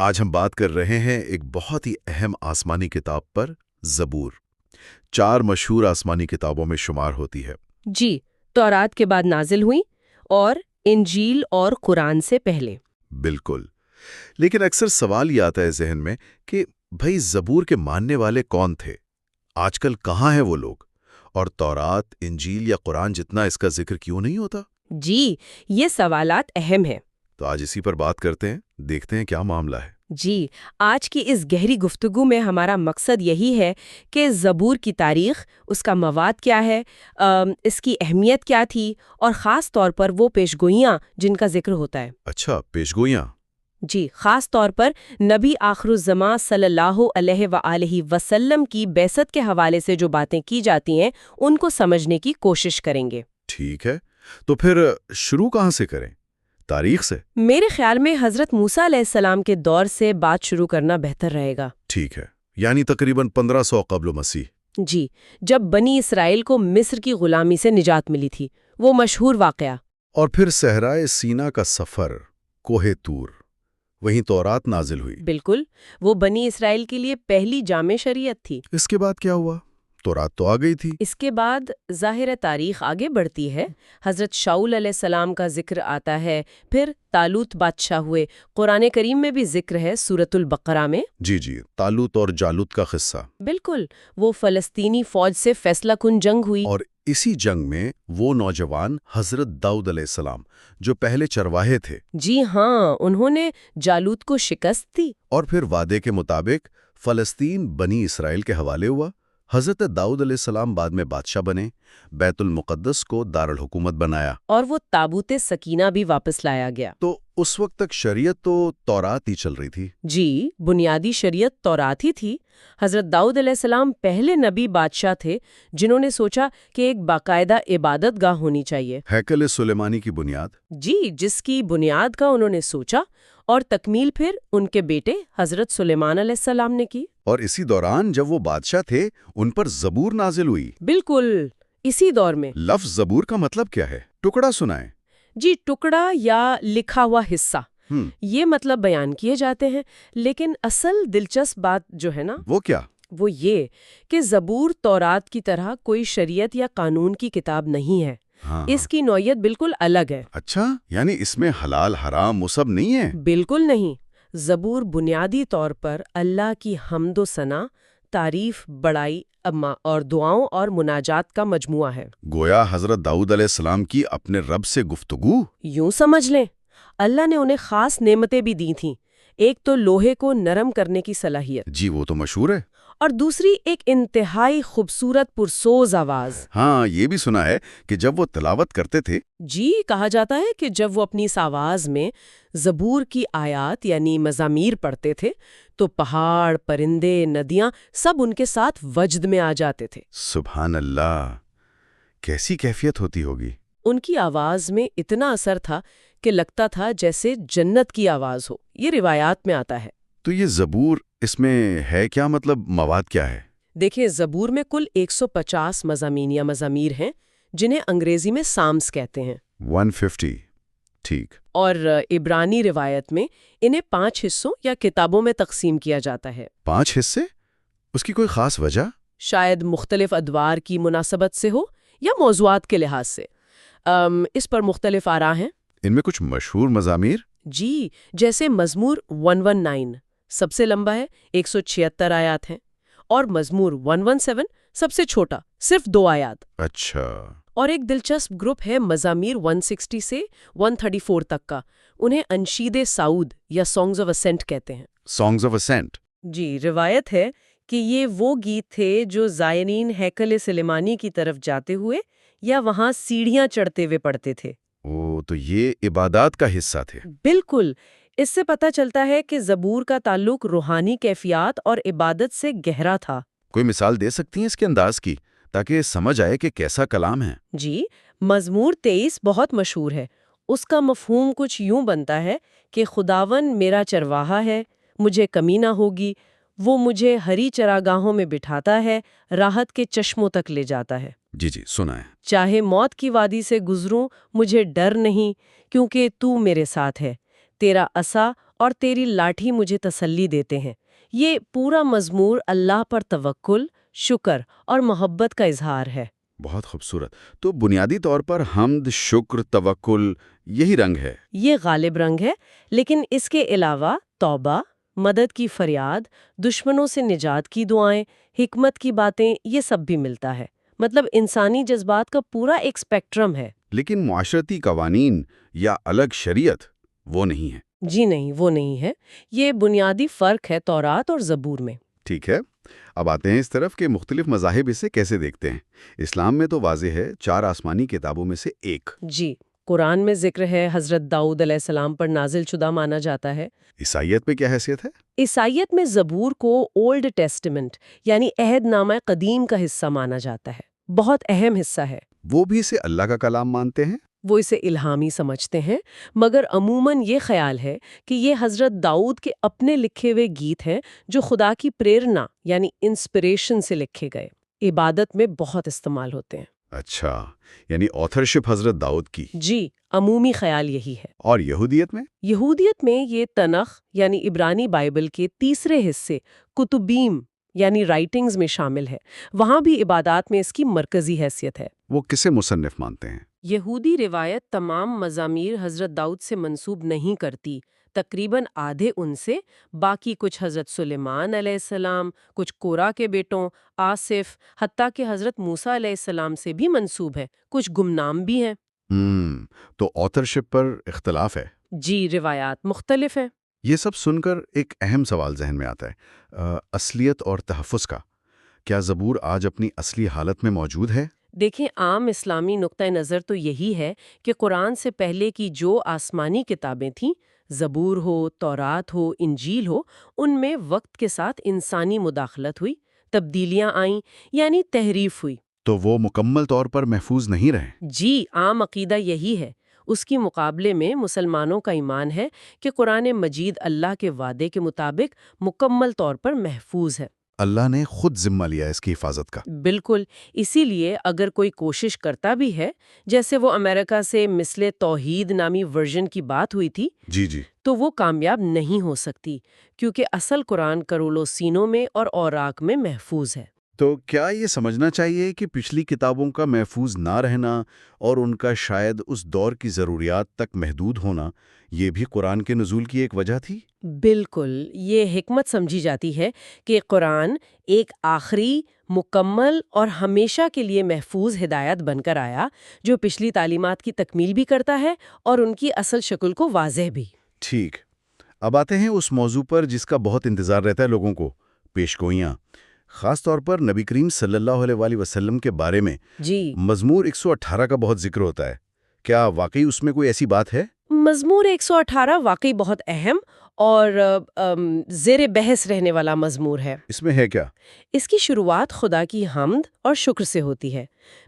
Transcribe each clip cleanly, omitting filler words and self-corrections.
آج ہم بات کر رہے ہیں ایک بہت ہی اہم آسمانی کتاب پر، زبور۔ 4 مشہور آسمانی کتابوں میں شمار ہوتی ہے۔ جی، تورات کے بعد نازل ہوئی اور انجیل اور قرآن سے پہلے۔ بالکل، لیکن اکثر سوال یہ آتا ہے ذہن میں کہ بھئی زبور کے ماننے والے کون تھے؟ آج کل کہاں ہیں وہ لوگ؟ اور تورات، انجیل یا قرآن جتنا اس کا ذکر کیوں نہیں ہوتا؟ جی، یہ سوالات اہم ہیں۔ تو آج اسی پر بات کرتے ہیں، دیکھتے ہیں کیا معاملہ ہے۔ جی، آج کی اس گہری گفتگو میں ہمارا مقصد یہی ہے کہ زبور کی تاریخ، اس کا مواد کیا ہے، اس کی اہمیت کیا تھی، اور خاص طور پر وہ پیشگوئیاں جن کا ذکر ہوتا ہے۔ اچھا، پیشگوئیاں۔ جی، خاص طور پر نبی آخر الزماں صلی اللہ علیہ وآلہ وسلم کی بعثت کے حوالے سے جو باتیں کی جاتی ہیں ان کو سمجھنے کی کوشش کریں گے۔ ٹھیک ہے، تو پھر شروع کہاں سے کریں؟ تاریخ سے؟ میرے خیال میں حضرت موسیٰ علیہ السلام کے دور سے بات شروع کرنا بہتر رہے گا۔ ٹھیک ہے، یعنی تقریباً 1500 قبل مسیح۔ جی، جب بنی اسرائیل کو مصر کی غلامی سے نجات ملی تھی، وہ مشہور واقعہ۔ اور پھر صحرائے سینا کا سفر، کوہ طور، وہیں تورات نازل ہوئی۔ بالکل، وہ بنی اسرائیل کے لیے پہلی جامع شریعت تھی۔ اس کے بعد کیا ہوا؟ تورات تو آ گئی تھی۔ اس کے بعد ظاہر تاریخ آگے بڑھتی ہے۔ حضرت شاؤل علیہ السلام کا ذکر آتا ہے، پھر طالوت بادشاہ ہوئے۔ قرآن کریم میں بھی ذکر ہے سورۃ البقرہ میں۔ جی، طالوت اور جالوت کا قصہ۔ بالکل، وہ فلسطینی فوج سے فیصلہ کن جنگ ہوئی۔ اور اسی جنگ میں وہ نوجوان حضرت داؤد علیہ السلام جو پہلے چرواہے تھے۔ جی ہاں، انہوں نے جالوت کو شکست دی۔ اور پھر وعدے کے مطابق فلسطین بنی اسرائیل کے حوالے ہوا۔ حضرت داؤد علیہ السلام بعد میں بادشاہ بنے، بیت المقدس کو دارالحکومت بنایا، اور وہ تابوت سکینہ بھی واپس لایا گیا۔ تو اس وقت تک شریعت تو تورات ہی چل رہی تھی۔ جی، بنیادی شریعت تورات ہی تھی۔ حضرت داؤد علیہ السلام پہلے نبی بادشاہ تھے جنہوں نے سوچا کہ ایک باقاعدہ عبادت گاہ ہونی چاہیے۔ ہیکل سلیمانی کی بنیاد۔ جی، جس کی بنیاد کا انہوں نے سوچا، اور تکمیل پھر ان کے بیٹے حضرت سلیمان علیہ السلام نے کی۔ اور اسی دوران جب وہ بادشاہ تھے ان پر زبور نازل ہوئی۔ بالکل، اسی دور میں۔ لفظ زبور کا مطلب کیا ہے؟ ٹکڑا سنائیں۔ جی، ٹکڑا یا لکھا ہوا حصہ، یہ مطلب بیان کیے جاتے ہیں، لیکن اصل دلچسپ بات جو ہے نا، وہ کیا؟ وہ یہ کہ زبور تورات کی طرح کوئی شریعت یا قانون کی کتاب نہیں ہے۔ اس کی نوعیت بالکل الگ ہے۔ اچھا، یعنی اس میں حلال حرام وہ سب نہیں ہے؟ بالکل نہیں۔ زبور بنیادی طور پر اللہ کی حمد و ثنا، تعریف، بڑائی اور دعاؤں اور مناجات کا مجموعہ ہے۔ گویا حضرت داؤد علیہ السلام کی اپنے رب سے گفتگو؟ یوں سمجھ لیں، اللہ نے انہیں خاص نعمتیں بھی دی تھیں۔ ایک تو لوہے کو نرم کرنے کی صلاحیت، جی وہ تو مشہور ہے۔ اور دوسری ایک انتہائی خوبصورت پرسوز آواز۔ ہاں، یہ بھی سنا ہے کہ جب وہ تلاوت کرتے تھے، جی، کہا جاتا ہے کہ جب وہ اپنی اس آواز میں زبور کی آیات یعنی مزامیر پڑھتے تھے تو پہاڑ، پرندے، ندیاں سب ان کے ساتھ وجد میں آ جاتے تھے۔ سبحان اللہ، کیسی کیفیت ہوتی ہوگی؟ ان کی آواز میں اتنا اثر تھا کہ لگتا تھا جیسے جنت کی آواز ہو۔ یہ روایات میں آتا ہے۔ تو یہ زبور اس میں ہے کیا؟ مطلب مواد کیا ہے؟ دیکھیں، زبور میں کل 150 مضامین یا مزامیر ہیں جنہیں انگریزی میں سامس کہتے ہیں۔ 150، ٹھیک۔ اور عبرانی روایت میں انہیں 5 حصوں یا کتابوں میں تقسیم کیا جاتا ہے۔ 5 حصے؟ اس کی کوئی خاص وجہ؟ شاید مختلف ادوار کی مناسبت سے ہو یا موضوعات کے لحاظ سے۔ اس پر مختلف آراء ہیں۔ ان میں کچھ مشہور مزامیر؟ جی، جیسے مزمور 119 سب سے لمبا ہے، 176 آیات ہیں، اور مزمور 117 سب سے چھوٹا، صرف 2 آیات۔ اچھا۔ اور ایک دلچسپ گروپ ہے مزامیر 160 سے 134 تک کا، انہیں انشید سعود یا سانگز آف اسینٹ کہتے ہیں۔ Songs of ascent? جی، روایت ہے کہ یہ وہ گیت تھے جو زائرین ہیکل سلیمانی کی طرف جاتے ہوئے یا وہاں سیڑھیاں چڑھتے ہوئے پڑھتے تھے۔ تو یہ عبادات کا حصہ تھے۔ بالکل، اس سے پتہ چلتا ہے کہ زبور کا تعلق روحانی کیفیات اور عبادت سے گہرا تھا۔ کوئی مثال دے سکتی ہیں اس کے انداز کی تاکہ سمجھ آئے کہ کیسا کلام ہے؟ جی، مزمور 23 بہت مشہور ہے۔ اس کا مفہوم کچھ یوں بنتا ہے کہ خداون میرا چرواہا ہے، مجھے کمی نہ ہوگی، وہ مجھے ہری چراگاہوں میں بٹھاتا ہے، راحت کے چشموں تک لے جاتا ہے۔ جی سنا ہے۔ چاہے موت کی وادی سے گزروں مجھے ڈر نہیں، کیونکہ تو میرے ساتھ ہے، تیرا عصا اور تیری لاٹھی مجھے تسلی دیتے ہیں۔ یہ پورا مزمور اللہ پر توکل، شکر اور محبت کا اظہار ہے۔ بہت خوبصورت۔ تو بنیادی طور پر حمد، شکر، توکل یہی رنگ ہے۔ یہ غالب رنگ ہے، لیکن اس کے علاوہ توبہ، مدد کی فریاد، دشمنوں سے نجات کی دعائیں، حکمت کی باتیں، یہ سب بھی ملتا ہے۔ مطلب انسانی جذبات کا پورا ایک اسپیکٹرم ہے۔ لیکن معاشرتی قوانین یا الگ شریعت وہ نہیں ہے۔ جی نہیں، وہ نہیں ہے۔ یہ بنیادی فرق ہے تورات اور زبور میں۔ ٹھیک ہے، اب آتے ہیں اس طرف کہ مختلف مذاہب اسے کیسے دیکھتے ہیں۔ اسلام میں تو واضح ہے 4 آسمانی کتابوں میں سے ایک۔ جی، قرآن میں ذکر ہے، حضرت داؤد علیہ السلام پر نازل شدہ مانا جاتا ہے۔ عیسائیت میں کیا حیثیت ہے؟ عیسائیت میں زبور کو اولڈ ٹیسٹمنٹ یعنی عہد نامہ قدیم کا حصہ مانا جاتا ہے، بہت اہم حصہ ہے۔ وہ بھی اسے اللہ کا کلام مانتے ہیں؟ وہ اسے الہامی سمجھتے ہیں، مگر عموماً یہ خیال ہے کہ یہ حضرت داؤد کے اپنے لکھے ہوئے گیت ہیں جو خدا کی پریرنا یعنی انسپریشن سے لکھے گئے، عبادت میں بہت استعمال ہوتے ہیں۔ اچھا، یعنی آتھرشپ حضرت داؤد کی۔ جی، عمومی خیال یہی ہے۔ اور یہودیت میں؟ یہودیت میں یہ تنخ یعنی عبرانی بائبل کے تیسرے حصے کتبیم یعنی رائٹنگز میں شامل ہے، وہاں بھی عبادات میں اس کی مرکزی حیثیت ہے۔ وہ کسے مصنف مانتے ہیں؟ یہودی روایت تمام مزامیر حضرت داؤد سے منسوب نہیں کرتی، تقریباً آدھے ان سے، باقی کچھ حضرت سلیمان علیہ السلام، کچھ کورا کے بیٹوں، آصف، حتیٰ کہ حضرت موسیٰ علیہ السلام سے بھی منسوب ہے، کچھ گمنام بھی ہیں۔ تو آتھرشپ پر اختلاف ہے۔ جی، روایات مختلف ہیں۔ یہ سب سن کر ایک اہم سوال ذہن میں آتا ہے، اصلیت اور تحفظ کا۔ کیا زبور آج اپنی اصلی حالت میں موجود ہے؟ دیکھیں، عام اسلامی نقطہ نظر تو یہی ہے کہ قرآن سے پہلے کی جو آسمانی کتابیں تھیں، زبور ہو، تورات ہو، انجیل ہو، ان میں وقت کے ساتھ انسانی مداخلت ہوئی، تبدیلیاں آئیں، یعنی تحریف ہوئی۔ تو وہ مکمل طور پر محفوظ نہیں رہے؟ جی، عام عقیدہ یہی ہے۔ اس کی مقابلے میں مسلمانوں کا ایمان ہے کہ قرآن مجید اللہ کے وعدے کے مطابق مکمل طور پر محفوظ ہے۔ اللہ نے خود ذمہ لیا اس کی حفاظت کا۔ بالکل، اسی لیے اگر کوئی کوشش کرتا بھی ہے، جیسے وہ امریکہ سے مثل توحید نامی ورژن کی بات ہوئی تھی، جی تو وہ کامیاب نہیں ہو سکتی، کیونکہ اصل قرآن کرولو سینوں میں اور اوراق میں محفوظ ہے۔ تو کیا یہ سمجھنا چاہیے کہ پچھلی کتابوں کا محفوظ نہ رہنا اور ان کا شاید اس دور کی ضروریات تک محدود ہونا، یہ بھی قرآن کے نزول کی ایک وجہ تھی؟ بالکل، یہ حکمت سمجھی جاتی ہے کہ قرآن ایک آخری، مکمل اور ہمیشہ کے لیے محفوظ ہدایت بن کر آیا، جو پچھلی تعلیمات کی تکمیل بھی کرتا ہے اور ان کی اصل شکل کو واضح بھی۔ ٹھیک، اب آتے ہیں اس موضوع پر جس کا بہت انتظار رہتا ہے لوگوں کو، پیشگوئیاں، خاص طور پر نبی کریم صلی اللہ علیہ وآلہ وسلم کے بارے میں۔ جی، مزمور 118 کا بہت ذکر ہوتا ہے، کیا واقعی اس میں کوئی ایسی بات ہے؟ مزمور 118 واقعی بہت اہم اور زیر بحث رہنے والا مزمور ہے۔ اس میں ہے کیا؟ اس کی شروعات خدا کی حمد اور شکر سے ہوتی ہے،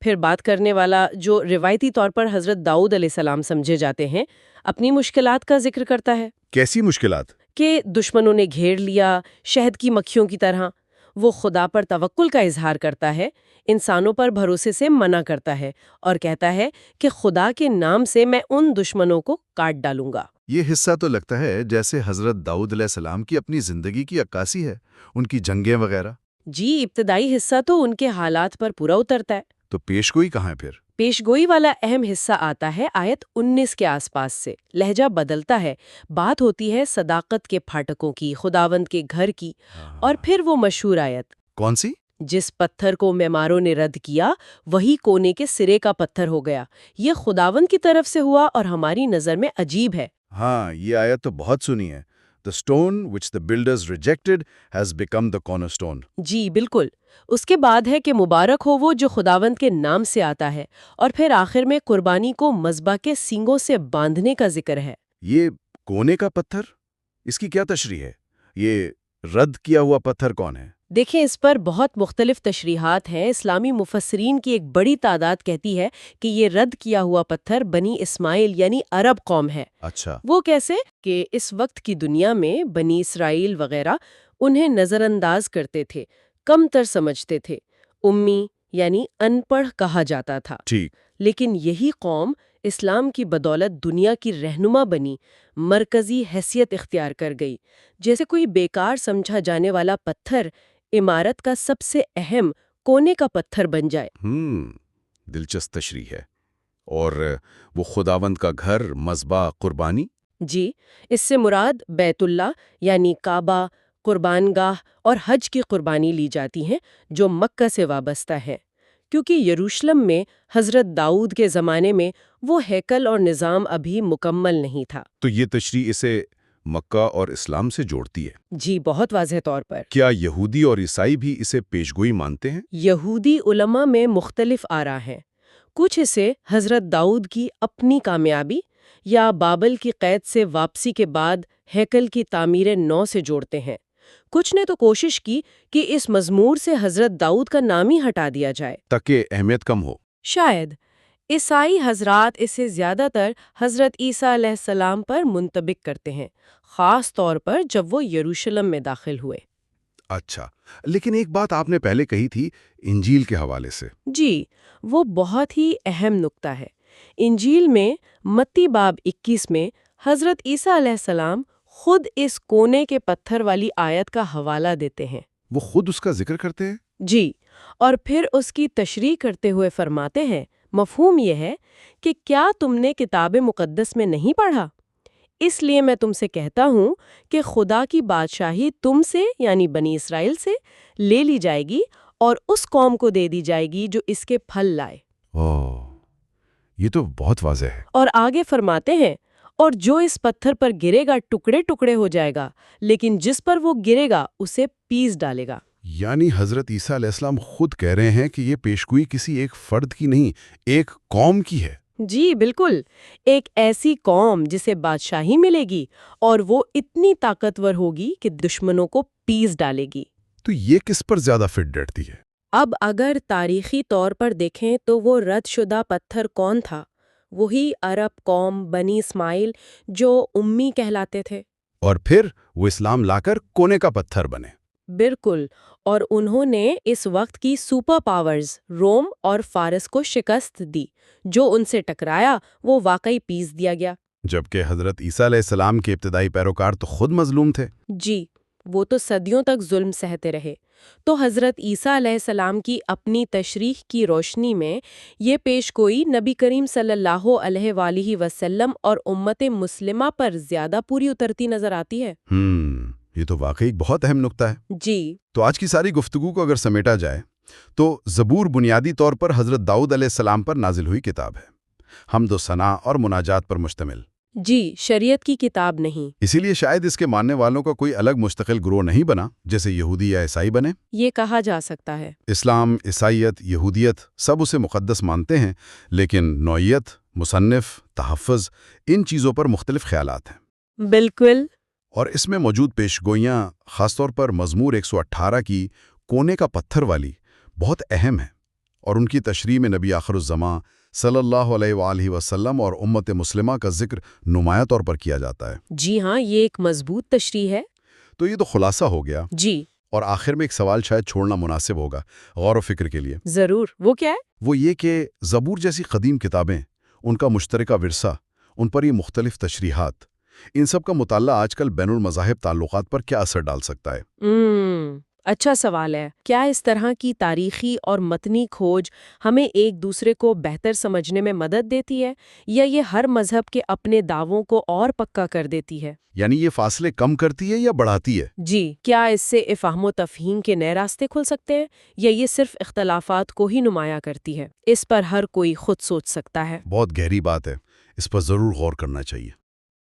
پھر بات کرنے والا، جو روایتی طور پر حضرت داؤد علیہ السلام سمجھے جاتے ہیں، اپنی مشکلات کا ذکر کرتا ہے۔ کیسی مشکلات؟ کہ دشمنوں نے گھیر لیا، شہد کی مکھیوں کی طرح۔ وہ خدا پر توکل کا اظہار کرتا ہے، انسانوں پر بھروسے سے منع کرتا ہے اور کہتا ہے کہ خدا کے نام سے میں ان دشمنوں کو کاٹ ڈالوں گا۔ یہ حصہ تو لگتا ہے جیسے حضرت داؤد علیہ السلام کی اپنی زندگی کی عکاسی ہے، ان کی جنگیں وغیرہ۔ جی، ابتدائی حصہ تو ان کے حالات پر پورا اترتا ہے۔ تو پیشگوئی کہاں ہے پھر؟ پیشگوئی والا اہم حصہ آتا ہے آیت 19 کے آس پاس سے، لہجہ بدلتا ہے، بات ہوتی ہے صداقت کے پھاٹکوں کی، خداوند کے گھر کی، اور پھر وہ مشہور آیت، کون سی؟ جس پتھر کو معماروں نے رد کیا وہی کونے کے سرے کا پتھر ہو گیا، یہ خداوند کی طرف سے ہوا اور ہماری نظر میں عجیب ہے۔ ہاں، یہ آیت تو بہت سنی ہے۔ The stone which the builders rejected has become the cornerstone۔ جی بالکل، اس کے بعد ہے کہ مبارک ہو وہ جو خداوند کے نام سے آتا ہے، اور پھر آخر میں قربانی کو مذبح کے سینگوں سے باندھنے کا ذکر ہے۔ یہ کونے کا پتھر، اس کی کیا تشریح ہے؟ یہ رد کیا ہوا پتھر کون ہے؟ دیکھیں، اس پر بہت مختلف تشریحات ہیں۔ اسلامی مفسرین کی ایک بڑی تعداد کہتی ہے کہ یہ رد کیا ہوا پتھر بنی اسماعیل یعنی عرب قوم ہے۔ اچھا، وہ کیسے؟ کہ اس وقت کی دنیا میں بنی اسرائیل وغیرہ انہیں نظر انداز کرتے تھے، کم تر سمجھتے تھے، امی یعنی ان پڑھ کہا جاتا تھا۔ ٹھیک۔ لیکن یہی قوم اسلام کی بدولت دنیا کی رہنما بنی، مرکزی حیثیت اختیار کر گئی، جیسے کوئی بیکار سمجھا جانے والا پتھر عمارت کا سب سے اہم کونے کا پتھر بن جائے۔ دلچسپ تشریح ہے۔ اور وہ خداوند کا گھر، مذبح، قربانی؟ جی، اس سے مراد بیت اللہ یعنی کعبہ، قربان گاہ اور حج کی قربانی لی جاتی ہیں جو مکہ سے وابستہ ہے، کیونکہ یروشلم میں حضرت داؤد کے زمانے میں وہ ہیکل اور نظام ابھی مکمل نہیں تھا۔ تو یہ تشریح اسے مکہ اور اسلام سے جوڑتی ہے۔ جی، بہت واضح طور پر۔ کیا یہودی اور عیسائی بھی اسے پیشگوئی مانتے ہیں؟ یہودی علماء میں مختلف آراء ہیں۔ کچھ اسے حضرت داؤد کی اپنی کامیابی یا بابل کی قید سے واپسی کے بعد ہیکل کی تعمیر نو سے جوڑتے ہیں۔ کچھ نے تو کوشش کی کہ اس مزمور سے حضرت داؤد کا نام ہی ہٹا دیا جائے تاکہ اہمیت کم ہو۔ شاید عیسائی حضرات اسے زیادہ تر حضرت عیسیٰ علیہ السلام پر منطبق کرتے ہیں، خاص طور پر جب وہ یروشلم میں داخل ہوئے۔ اچھا، لیکن ایک بات آپ نے پہلے کہی تھی انجیل کے حوالے سے۔ جی، وہ بہت ہی اہم نکتہ ہے۔ انجیل میں متی باب 21 میں حضرت عیسیٰ علیہ السلام خود اس کونے کے پتھر والی آیت کا حوالہ دیتے ہیں۔ وہ خود اس کا ذکر کرتے ہیں؟ جی، اور پھر اس کی تشریح کرتے ہوئے فرماتے ہیں، مفہوم یہ ہے کہ کیا تم نے کتاب مقدس میں نہیں پڑھا؟ اس لیے میں تم سے کہتا ہوں کہ خدا کی بادشاہی تم سے یعنی بنی اسرائیل سے لے لی جائے گی اور اس قوم کو دے دی جائے گی جو اس کے پھل لائے۔ یہ تو بہت واضح ہے۔ اور آگے فرماتے ہیں، اور جو اس پتھر پر گرے گا ٹکڑے ٹکڑے ہو جائے گا، لیکن جس پر وہ گرے گا اسے پیس ڈالے گا۔ یعنی حضرت عیسیٰ علیہ السلام خود کہہ رہے ہیں کہ یہ پیشگوئی کسی ایک فرد کی نہیں، ایک قوم کی ہے۔ جی بالکل، ایک ایسی قوم جسے بادشاہی ملے گی اور وہ اتنی طاقتور ہوگی کہ دشمنوں کو پیس ڈالے گی۔ تو یہ کس پر زیادہ فٹ ڈرتی ہے؟ اب اگر تاریخی طور پر دیکھیں تو وہ رد شدہ پتھر کون تھا؟ وہی عرب قوم بنی اسماعیل جو امی کہلاتے تھے۔ اور پھر وہ اسلام لا کر کونے کا پتھر بنے۔ بالکل، اور انہوں نے اس وقت کی سپر پاورز روم اور فارس کو شکست دی۔ جو ان سے ٹکرایا وہ واقعی پیس دیا گیا۔ جبکہ حضرت عیسیٰ علیہ السلام کے ابتدائی پیروکار تو خود مظلوم تھے۔ جی، وہ تو صدیوں تک ظلم سہتے رہے۔ تو حضرت عیسیٰ علیہ السلام کی اپنی تشریح کی روشنی میں یہ پیشگوئی نبی کریم صلی اللہ علیہ وآلہ وسلم اور امت مسلمہ پر زیادہ پوری اترتی نظر آتی ہے۔ یہ تو واقعی ایک بہت اہم نکتہ ہے۔ جی، تو آج کی ساری گفتگو کو اگر سمیٹا جائے تو زبور بنیادی طور پر حضرت داؤد علیہ السلام پر نازل ہوئی کتاب ہے، حمد و ثنا اور مناجات پر مشتمل۔ جی، شریعت کی کتاب نہیں۔ اسی لیے شاید اس کے ماننے والوں کا کوئی الگ مستقل گروہ نہیں بنا جیسے یہودی یا عیسائی بنے۔ یہ کہا جا سکتا ہے۔ اسلام، عیسائیت، یہودیت سب اسے مقدس مانتے ہیں، لیکن نوعیت، مصنف، تحفظ، ان چیزوں پر مختلف خیالات ہیں۔ بالکل۔ اور اس میں موجود پیشگوئیاں، خاص طور پر مزمور 118 کی کونے کا پتھر والی، بہت اہم ہیں، اور ان کی تشریح میں نبی آخر الزماں صلی اللہ علیہ وآلہ وسلم اور امت مسلمہ کا ذکر نمایاں طور پر کیا جاتا ہے۔ جی ہاں، یہ ایک مضبوط تشریح ہے۔ تو یہ تو خلاصہ ہو گیا۔ جی، اور آخر میں ایک سوال شاید چھوڑنا مناسب ہوگا غور و فکر کے لیے۔ ضرور۔ وہ کیا ہے؟ وہ یہ کہ زبور جیسی قدیم کتابیں، ان کا مشترکہ ورثہ، ان پر یہ مختلف تشریحات، ان سب کا مطالعہ آج کل بین المذاہب تعلقات پر کیا اثر ڈال سکتا ہے؟ اچھا سوال ہے۔ کیا اس طرح کی تاریخی اور متنی کھوج ہمیں ایک دوسرے کو بہتر سمجھنے میں مدد دیتی ہے، یا یہ ہر مذہب کے اپنے دعووں کو اور پکا کر دیتی ہے؟ یعنی یہ فاصلے کم کرتی ہے یا بڑھاتی ہے؟ جی، کیا اس سے فہم و تفہیم کے نئے راستے کھل سکتے ہیں، یا یہ صرف اختلافات کو ہی نمایاں کرتی ہے؟ اس پر ہر کوئی خود سوچ سکتا ہے۔ بہت گہری بات ہے، اس پر ضرور غور کرنا چاہیے۔